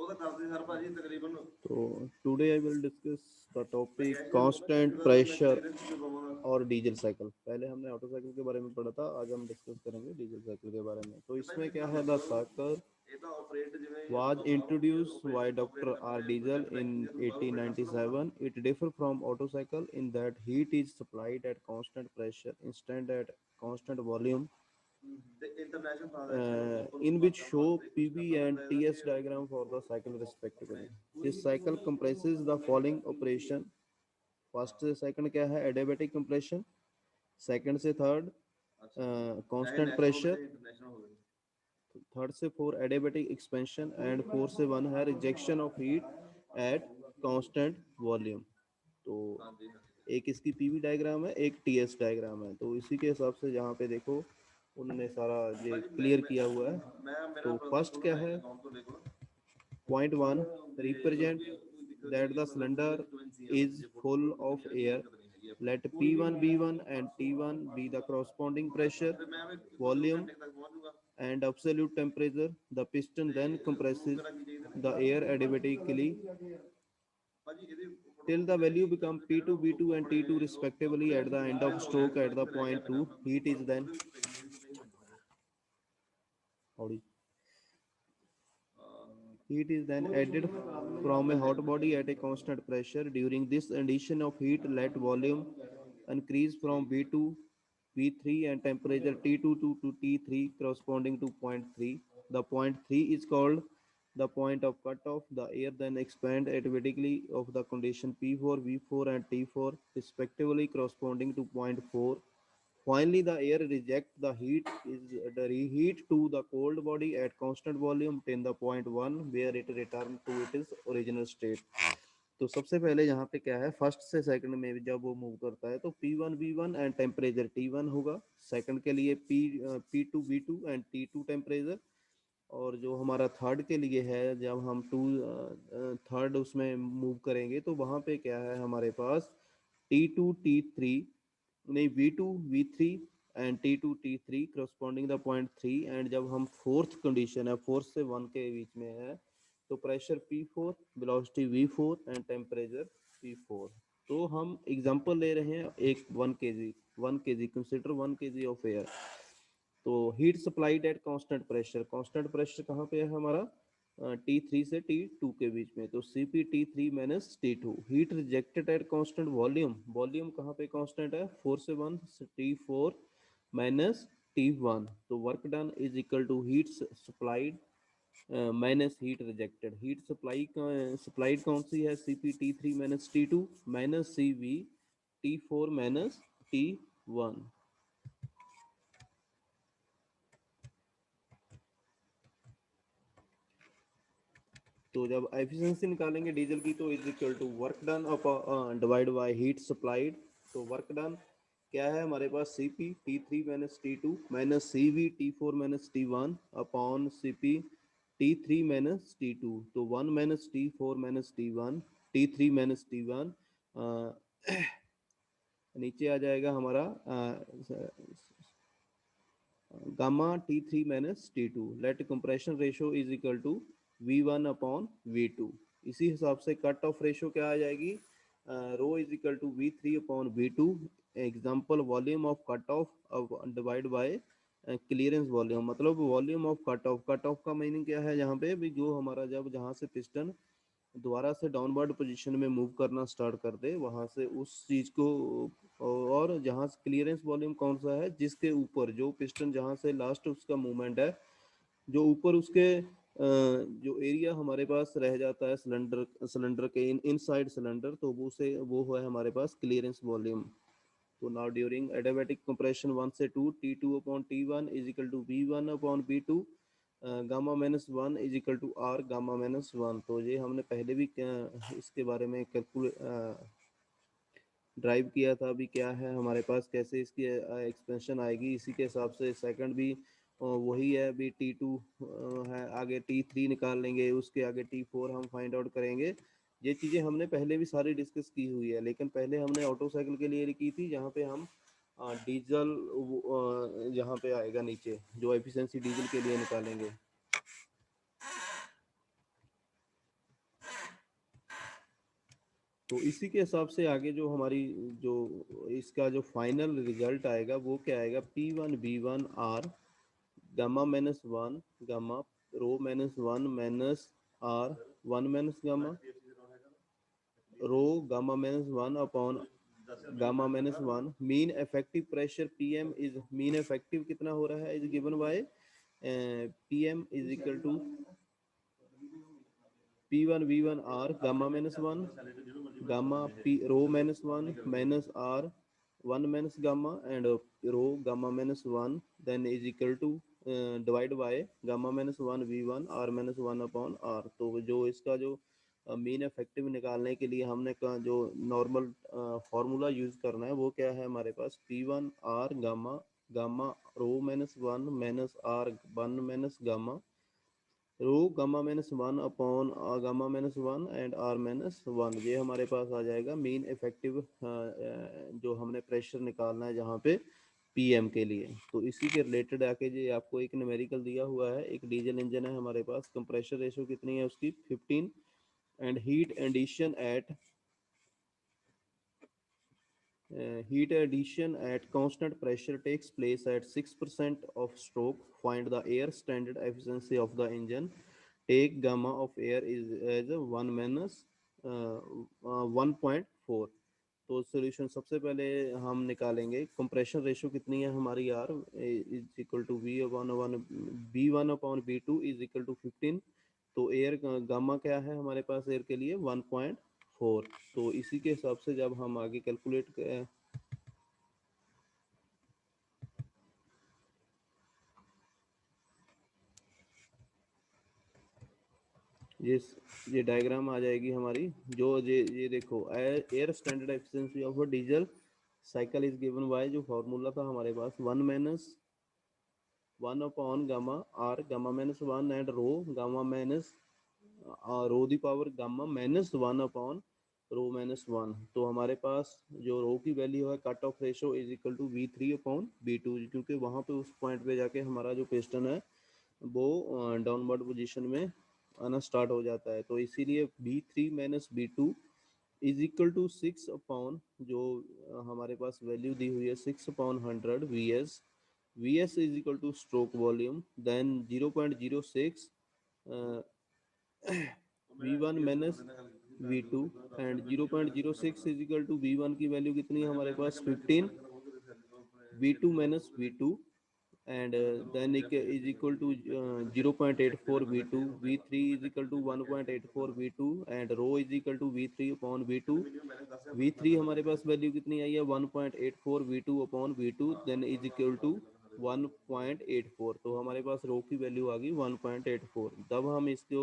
तो today I will discuss the topic constant pressure और diesel cycle. पहले हमने ऑटो साइकिल के बारे में पढ़ा था, आज हम डिस्कस करेंगे डीजल साइकिल के बारे में। तो इसमें क्या है, the cycle was introduced by Dr. R. Diesel in 1897. It differs from auto cycle in that heat is supplied at constant pressure instead at constant volume, in which show PV and TS diagram for the cycle respectively. This cycle comprises the following operation. First से second क्या है, adiabatic compression. Second से third constant pressure. Third से four adiabatic expansion and four से one है rejection of heat at constant volume. तो एक इसकी पीवी डायग्राम है, एक टीएस डायग्राम है। तो इसी के हिसाब से जहाँ पे देखो उन्होंने सारा ये क्लियर किया हुआ है। तो फर्स्ट क्या है, point one represent that the cylinder is full of air. Let P1 B1 and T1 be the corresponding pressure, volume, and absolute temperature. The piston then compresses the air adiabatically till the value become P2, B2, and T2 respectively at the end of stroke at the point 2. Heat is then Heat is then added from a hot body at a constant pressure. During this addition of heat, let volume increase from V2, V3 and temperature T2 to T3 corresponding to point 3. The point 3 is called the point of cutoff. The air then expand automatically of the condition P4, V4 and T4 respectively corresponding to point 4. Finally, the air rejects the heat is the reheat to the cold body at constant volume till the point 1 where it return to its original state. तो सबसे पहले यहाँ पे क्या है, first से second में जब वो मूव करता है तो P1 V1 and temperature T1 होगा। सेकंड के लिए P2 V2 and T2 temperature. और जो हमारा थर्ड के लिए है, जब हम थर्ड उसमें मूव करेंगे तो वहाँ पे क्या है हमारे पास T2 T3 नहीं V2 V3 and T2 T3 corresponding the point 3। And जब हम फोर्थ कंडीशन है, फोर्थ से वन के बीच में है, तो pressure P4, velocity V4 and temperature P4। तो हम एग्जांपल ले रहे हैं एक 1 kg consider 1 kg of air. तो heat supplied at constant pressure कहाँ पे है हमारा, T3 से T2 के बीच में, तो Cp T3 minus T2। Heat rejected at constant volume कहाँ पे कांस्टेंट है, 4 से 1 T4 माइनस T1। तो work done is equal to heat supplied minus heat rejected. Heat supplied कौन सी है, Cp T3 minus T2 minus Cv T4 minus T1। तो जब एफिशिएंसी निकालेंगे डीजल की तो is equal to work done divide by heat supplied. तो work done क्या है हमारे पास, Cp T3 minus T2 minus Cv T4 minus T1 upon Cp T3 minus T2। तो 1 minus T4 minus T1 T3 minus T1 नीचे आ जाएगा हमारा gamma T3 minus T2। Let compression ratio is equal to V1 upon V2। इसी हिसाब से cut off ratio क्या आ जाएगी, rho is equal to V3 upon V2। Example volume of cut off divide by clearance volume, मतलब volume of cut off का meaning क्या है यहाँ पे भी, जो हमारा जब जहाँ से पिस्टन दोबारा से डाउनवर्ड पोजीशन में मूव करना स्टार्ट कर दे वहां से उस चीज को, और जहां से क्लियरेंस वॉल्यूम कौन सा है, जिसके ऊपर जो पिस्टन जहां से लास्ट उसका मूवमेंट है, जो ऊपर उसके जो एरिया हमारे पास रह जाता है सिलेंडर के इनसाइड सिलेंडर, तो वो है हमारे पास क्लियरेंस वॉल्यूम। तो नाउ ड्यूरिंग एडियाबैटिक कंप्रेशन 1 से 2 T2 upon T1 is equal to V1 upon V2 gamma minus 1 is equal to R gamma minus 1। तो ये हमने पहले भी इसके बारे में ड्राइव किया था। अभी क्या है हमारे पास, कैसे इसकी एक्सपेंशन आएगी, इसी के हिसाब से सेकंड भी वही है। अभी T2 है, आगे T3 निकाल लेंगे, उसके आगे T4 हम फाइंड आउट करेंगे। ये चीज़ें हमने पहले भी सारी डिस्कस की हुई है, लेकिन पहले हमने ऑटो साइकिल के लिए की थी, जहाँ पे हम डीजल जहाँ पे आएगा नीचे जो एफिशिएंसी डीजल के लिए निकालेंगे। तो इसी के हिसाब से आगे जो हमारी जो इसका जो फाइनल रिजल्ट आएगा वो क्या आएगा, P1V1 R gamma minus one gamma rho minus one minus R one minus gamma rho gamma minus one upon gamma minus one. Mean effective pressure PM is, mean effective कितना हो रहा है, is given by PM is equal to P1V1 R gamma minus 1 gamma P rho minus 1 minus R 1 minus gamma and rho gamma minus 1 then is equal to divide by gamma minus 1 V1 R minus 1 upon R। तो जो इसका जो mean effective निकालने के लिए हमने का जो नॉर्मल फार्मूला यूज करना है वो क्या है हमारे पास, P1 R gamma gamma rho minus one minus R one minus gamma rho gamma minus one upon gamma minus one and R minus one. ये हमारे पास आ जाएगा मीन इफेक्टिव जो हमने प्रेशर निकालना है जहाँ पे पीएम के लिए। तो इसी के रिलेटेड आके जो आपको एक न्यूमेरिकल दिया हुआ है, एक डीजल इंजन है हमारे पास, कंप्रेशर रेशो कितनी है उसकी 15 and heat addition at constant pressure takes place at 6% of stroke. Find the air standard efficiency of the engine. Take gamma of air is as 1 minus 1.4। तो सॉल्यूशन सबसे पहले हम निकालेंगे कंप्रेशन रेशो कितनी है हमारी R is equal to V one one B1 upon B2 is equal to 15। तो air gamma क्या है हमारे पास एयर के लिए 1.4। तो इसी के हिसाब से जब हम आगे कैलकुलेट ये डायग्राम आ जाएगी हमारी, जो ये देखो air standard efficiency of a diesel cycle is given by, जो फॉर्मूला था हमारे पास 1 minus 1 upon gamma R gamma minus one and rho gamma minus rho the power gamma minus one upon rho minus one. तो हमारे पास जो rho की value है cut off ratio is equal to V3 upon B2, क्योंकि वहाँ पे उस पॉइंट पे जाके हमारा जो पिस्टन है वो डाउनवर्ड पोजीशन में आना स्टार्ट हो जाता है। तो इसीलिए B3 minus B2 is equal to 6 upon जो हमारे पास वैल्यू दी हुई है 6 upon 100 VS is equal to stroke volume then 0.06 V1 minus V2 and 0.06 is equal to V1 की वैल्यू कितनी है हमारे पास 15 V2 minus V2 and then it is equal to 0.84 V2 V3 is equal to 1.84 V2 and rho is equal to V3 upon V2। V3 हमारे पास value कितनी आई है 1.84 V2 upon V2 then is equal to 1.84। तो हमारे पास रो की value आ गई 1.84। तब हम इसको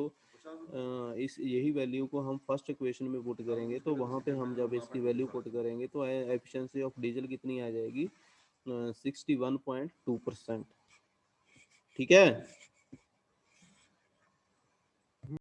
इस यही वैल्यू को हम फर्स्ट इक्वेशन में पुट करेंगे, तो वहाँ पे हम जब इसकी वैल्यू पुट करेंगे तो एफिशिएंसी ऑफ डीजल कितनी आ जाएगी 61.2%। ठीक है।